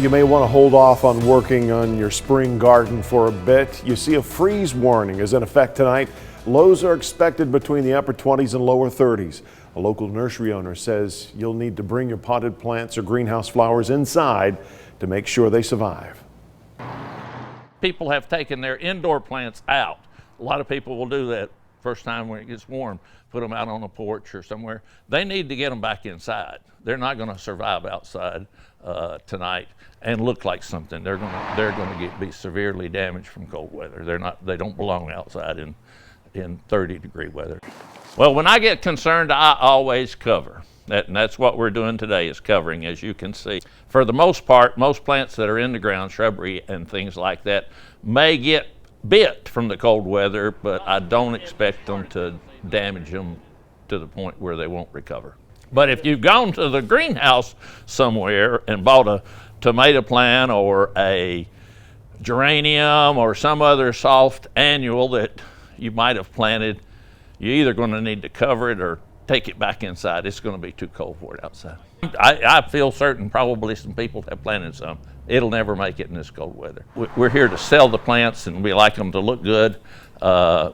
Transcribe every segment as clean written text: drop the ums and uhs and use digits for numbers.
You may want to hold off on working on your spring garden for a bit. You see, a freeze warning is in effect tonight. Lows are expected between the upper 20s and lower 30s. A local nursery owner says you'll need to bring your potted plants or greenhouse flowers inside to make sure they survive. People have taken their indoor plants out. A lot of people will do that first time when it gets warm, put them out on a porch or somewhere. They need to get them back inside. They're not going to survive outside tonight and look like something. They're going to be severely damaged from cold weather. They don't belong outside in 30-degree weather. Well, when I get concerned, I always cover. And that's what we're doing today, is covering, as you can see. For the most part, most plants that are in the ground, shrubbery and things like that, may get bit from the cold weather, but I don't expect them to damage them to the point where they won't recover. But if you've gone to the greenhouse somewhere and bought a tomato plant or a geranium or some other soft annual that you might have planted, you're either going to need to cover it or take it back inside. It's going to be too cold for it outside. I feel certain probably some people have planted some. It'll never make it in this cold weather. We're here to sell the plants, and we like them to look good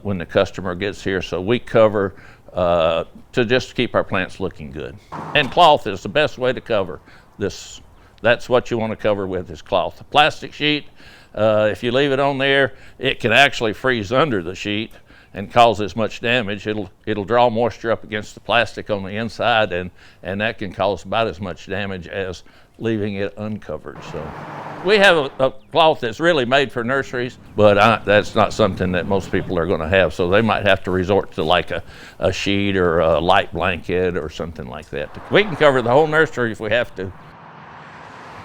when the customer gets here, so we cover to just keep our plants looking good. And cloth is the best way to cover this. That's what you want to cover with, is cloth. A plastic sheet, if you leave it on there, it can actually freeze under the sheet and cause as much damage. It'll draw moisture up against the plastic on the inside, and that can cause about as much damage as leaving it uncovered. So we have a cloth that's really made for nurseries, but that's not something that most people are going to have, so they might have to resort to like a sheet or a light blanket or something like that. We can cover the whole nursery if we have to.